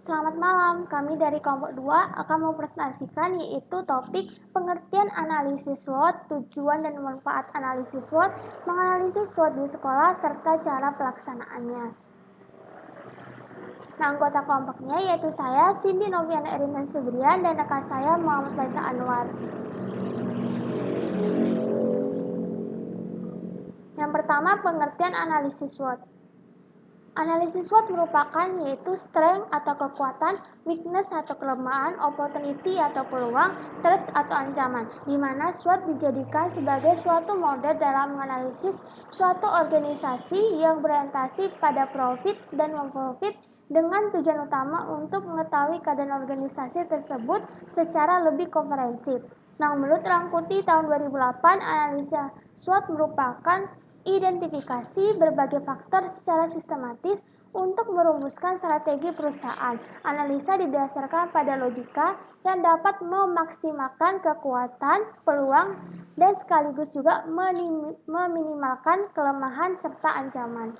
Selamat malam, kami dari kelompok 2 akan mempresentasikan yaitu topik pengertian analisis SWOT, tujuan dan manfaat analisis SWOT, menganalisis SWOT di sekolah, serta cara pelaksanaannya. Nah, anggota kelompoknya yaitu saya, Cindy Noviana Erinta Subrian, dan rekan saya Muhammad Faisal Anwar. Yang pertama, pengertian analisis SWOT. Analisis SWOT merupakan yaitu strength atau kekuatan, weakness atau kelemahan, opportunity atau peluang, threat atau ancaman, di mana SWOT dijadikan sebagai suatu model dalam menganalisis suatu organisasi yang berorientasi pada profit dan non-profit dengan tujuan utama untuk mengetahui keadaan organisasi tersebut secara lebih komprehensif. Nah, menurut Rangkuti tahun 2008, analisa SWOT merupakan identifikasi berbagai faktor secara sistematis untuk merumuskan strategi perusahaan. Analisa didasarkan pada logika yang dapat memaksimalkan kekuatan, peluang, dan sekaligus juga meminimalkan kelemahan serta ancaman.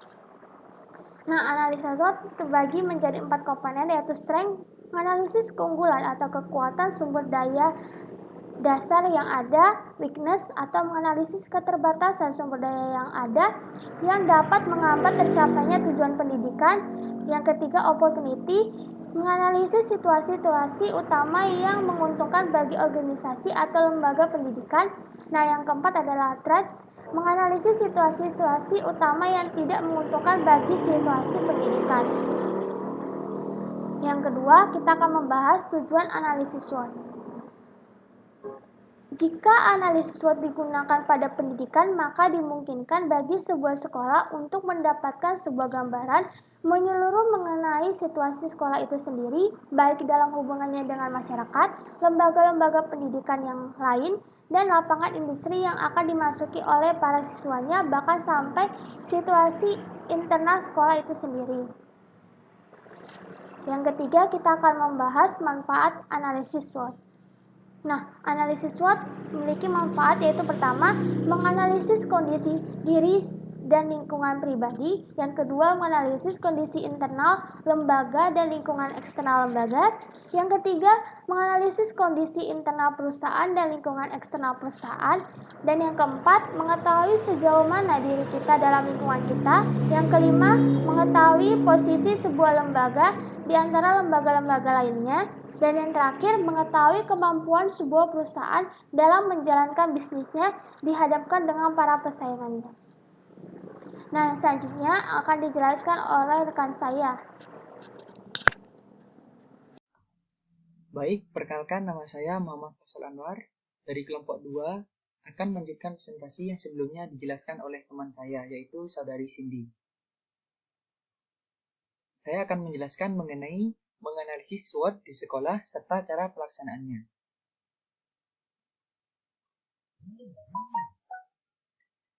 Nah, analisa SWOT terbagi menjadi 4 komponen yaitu strength, menganalisis keunggulan atau kekuatan sumber daya dasar yang ada, weakness atau menganalisis keterbatasan sumber daya yang ada yang dapat menghambat tercapainya tujuan pendidikan. Yang ketiga, opportunity, menganalisis situasi-situasi utama yang menguntungkan bagi organisasi atau lembaga pendidikan. Nah, yang keempat adalah threats, menganalisis situasi-situasi utama yang tidak menguntungkan bagi situasi pendidikan. Yang kedua, kita akan membahas tujuan analisis SWOT. Jika analisis SWOT digunakan pada pendidikan, maka dimungkinkan bagi sebuah sekolah untuk mendapatkan sebuah gambaran menyeluruh mengenai situasi sekolah itu sendiri, baik dalam hubungannya dengan masyarakat, lembaga-lembaga pendidikan yang lain, dan lapangan industri yang akan dimasuki oleh para siswanya, bahkan sampai situasi internal sekolah itu sendiri. Yang ketiga, kita akan membahas manfaat analisis SWOT. Nah, analisis SWOT memiliki manfaat yaitu pertama, menganalisis kondisi diri dan lingkungan pribadi. Yang kedua, menganalisis kondisi internal lembaga dan lingkungan eksternal lembaga. Yang ketiga, menganalisis kondisi internal perusahaan dan lingkungan eksternal perusahaan. Dan yang keempat, mengetahui sejauh mana diri kita dalam lingkungan kita. Yang kelima, mengetahui posisi sebuah lembaga di antara lembaga-lembaga lainnya. Dan yang terakhir, mengetahui kemampuan sebuah perusahaan dalam menjalankan bisnisnya dihadapkan dengan para pesaingannya. Nah, selanjutnya akan dijelaskan oleh rekan saya. Baik, perkenalkan nama saya Muhammad Faisal Anwar dari kelompok 2 akan melanjutkan presentasi yang sebelumnya dijelaskan oleh teman saya, yaitu saudari Cindy. Saya akan menjelaskan mengenai menganalisis SWOT di sekolah serta cara pelaksanaannya.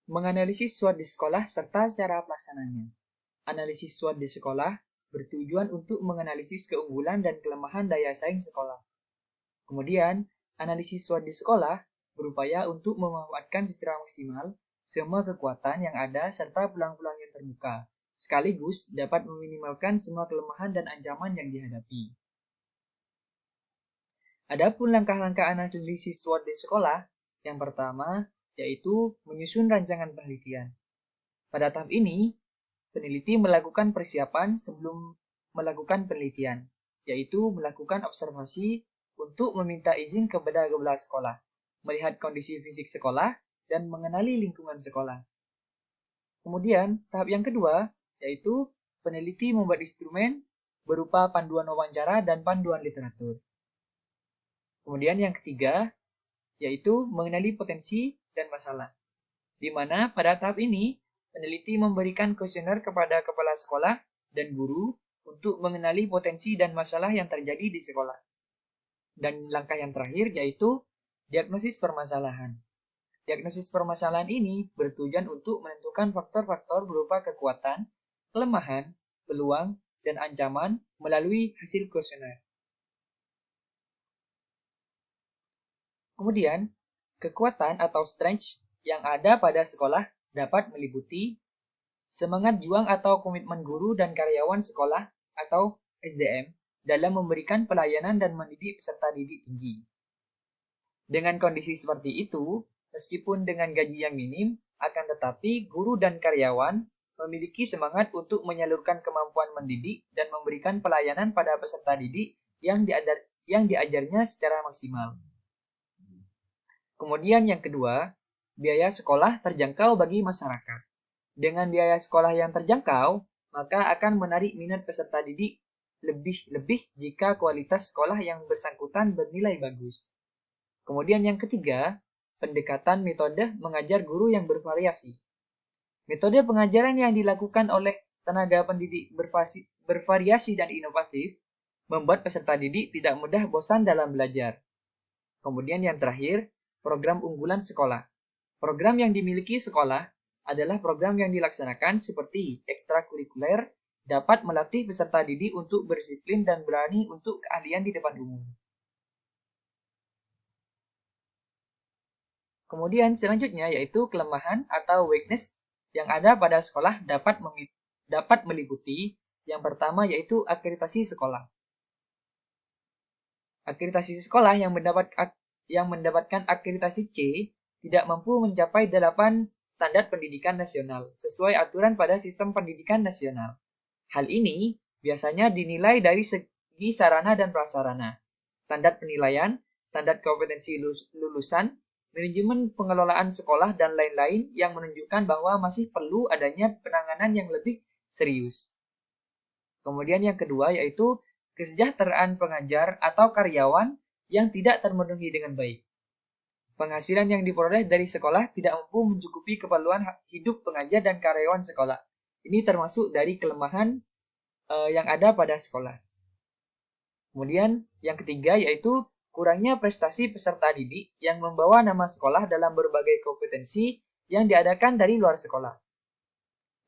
Menganalisis SWOT di sekolah serta cara pelaksanaannya. Analisis SWOT di sekolah bertujuan untuk menganalisis keunggulan dan kelemahan daya saing sekolah. Kemudian, analisis SWOT di sekolah berupaya untuk memanfaatkan secara maksimal semua kekuatan yang ada serta peluang-peluang yang terbuka, sekaligus dapat meminimalkan semua kelemahan dan ancaman yang dihadapi. Adapun langkah-langkah analisis SWOT di sekolah, yang pertama yaitu menyusun rancangan penelitian. Pada tahap ini, peneliti melakukan persiapan sebelum melakukan penelitian, yaitu melakukan observasi untuk meminta izin kepada kepala sekolah, melihat kondisi fisik sekolah, dan mengenali lingkungan sekolah. Kemudian, tahap yang kedua, yaitu peneliti membuat instrumen berupa panduan wawancara dan panduan literatur. Kemudian yang ketiga, yaitu mengenali potensi dan masalah, di mana pada tahap ini, peneliti memberikan kuesioner kepada kepala sekolah dan guru untuk mengenali potensi dan masalah yang terjadi di sekolah. Dan langkah yang terakhir yaitu diagnosis permasalahan. Diagnosis permasalahan ini bertujuan untuk menentukan faktor-faktor berupa kekuatan, kelemahan, peluang, dan ancaman melalui hasil kuesioner. Kemudian, kekuatan atau strength yang ada pada sekolah dapat meliputi semangat juang atau komitmen guru dan karyawan sekolah atau SDM dalam memberikan pelayanan dan mendidik peserta didik tinggi. Dengan kondisi seperti itu, meskipun dengan gaji yang minim, akan tetapi guru dan karyawan memiliki semangat untuk menyalurkan kemampuan mendidik dan memberikan pelayanan pada peserta didik yang diajarnya secara maksimal. Kemudian yang kedua, biaya sekolah terjangkau bagi masyarakat. Dengan biaya sekolah yang terjangkau, maka akan menarik minat peserta didik lebih-lebih jika kualitas sekolah yang bersangkutan bernilai bagus. Kemudian yang ketiga, pendekatan metode mengajar guru yang bervariasi. Metode pengajaran yang dilakukan oleh tenaga pendidik bervariasi dan inovatif membuat peserta didik tidak mudah bosan dalam belajar. Kemudian yang terakhir, program unggulan sekolah. Program yang dimiliki sekolah adalah program yang dilaksanakan seperti ekstrakurikuler, dapat melatih peserta didik untuk berdisiplin dan berani untuk keahlian di depan umum. Kemudian selanjutnya yaitu kelemahan atau weakness yang ada pada sekolah dapat meliputi yang pertama yaitu akreditasi sekolah. Akreditasi sekolah yang mendapatkan akreditasi C tidak mampu mencapai 8 standar pendidikan nasional sesuai aturan pada sistem pendidikan nasional. Hal ini biasanya dinilai dari segi sarana dan prasarana, standar penilaian, standar kompetensi lulusan, manajemen pengelolaan sekolah, dan lain-lain yang menunjukkan bahwa masih perlu adanya penanganan yang lebih serius. Kemudian yang kedua yaitu kesejahteraan pengajar atau karyawan yang tidak terpenuhi dengan baik. Penghasilan yang diperoleh dari sekolah tidak mampu mencukupi keperluan hidup pengajar dan karyawan sekolah. Ini termasuk dari kelemahan yang ada pada sekolah. Kemudian yang ketiga yaitu kurangnya prestasi peserta didik yang membawa nama sekolah dalam berbagai kompetensi yang diadakan dari luar sekolah.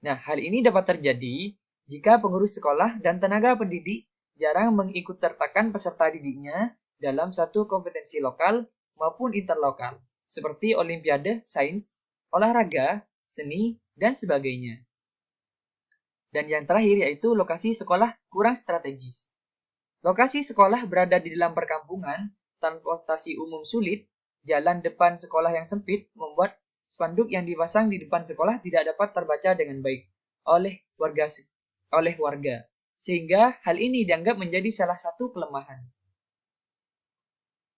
Nah, hal ini dapat terjadi jika pengurus sekolah dan tenaga pendidik jarang mengikut sertakan peserta didiknya dalam satu kompetensi lokal maupun interlokal, seperti olimpiade, sains, olahraga, seni, dan sebagainya. Dan yang terakhir yaitu lokasi sekolah kurang strategis. Lokasi sekolah berada di dalam perkampungan, transportasi umum sulit, jalan depan sekolah yang sempit membuat spanduk yang dipasang di depan sekolah tidak dapat terbaca dengan baik oleh warga, sehingga hal ini dianggap menjadi salah satu kelemahan.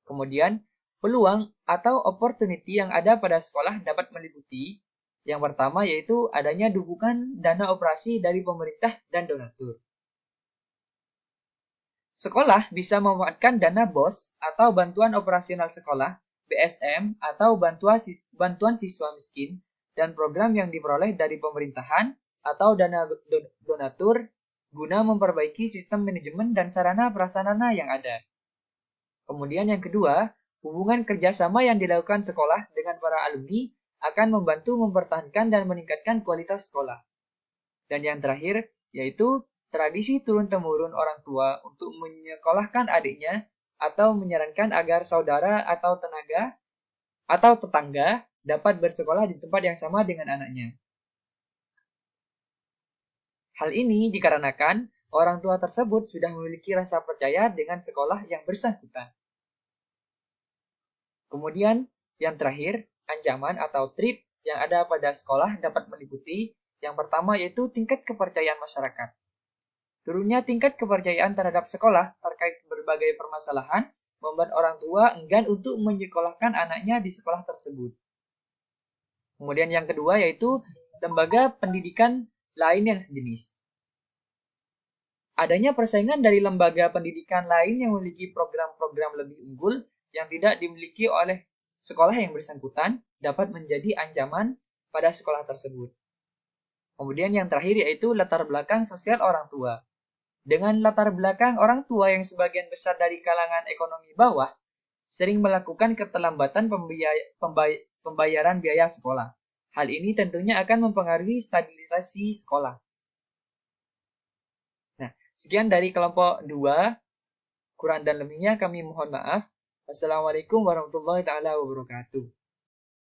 Kemudian, peluang atau opportunity yang ada pada sekolah dapat meliputi yang pertama yaitu adanya dukungan dana operasi dari pemerintah dan donatur. Sekolah bisa memanfaatkan dana BOS atau bantuan operasional sekolah, BSM atau bantuan siswa miskin, dan program yang diperoleh dari pemerintahan atau dana donatur guna memperbaiki sistem manajemen dan sarana prasarana yang ada. Kemudian yang kedua, hubungan kerjasama yang dilakukan sekolah dengan para alumni akan membantu mempertahankan dan meningkatkan kualitas sekolah. Dan yang terakhir, yaitu tradisi turun-temurun orang tua untuk menyekolahkan adiknya atau menyarankan agar saudara atau tetangga dapat bersekolah di tempat yang sama dengan anaknya. Hal ini dikarenakan orang tua tersebut sudah memiliki rasa percaya dengan sekolah yang bersangkutan. Kemudian, yang terakhir, ancaman atau threat yang ada pada sekolah dapat meliputi yang pertama yaitu tingkat kepercayaan masyarakat. Turunnya tingkat kepercayaan terhadap sekolah terkait berbagai permasalahan membuat orang tua enggan untuk menyekolahkan anaknya di sekolah tersebut. Kemudian yang kedua yaitu lembaga pendidikan lain yang sejenis. Adanya persaingan dari lembaga pendidikan lain yang memiliki program-program lebih unggul yang tidak dimiliki oleh sekolah yang bersangkutan dapat menjadi ancaman pada sekolah tersebut. Kemudian yang terakhir yaitu latar belakang sosial orang tua. Dengan latar belakang orang tua yang sebagian besar dari kalangan ekonomi bawah, sering melakukan keterlambatan pembayaran biaya sekolah. Hal ini tentunya akan mempengaruhi stabilisasi sekolah. Nah, sekian dari kelompok 2. Kurang dan lebihnya kami mohon maaf. Wassalamualaikum warahmatullahi wabarakatuh.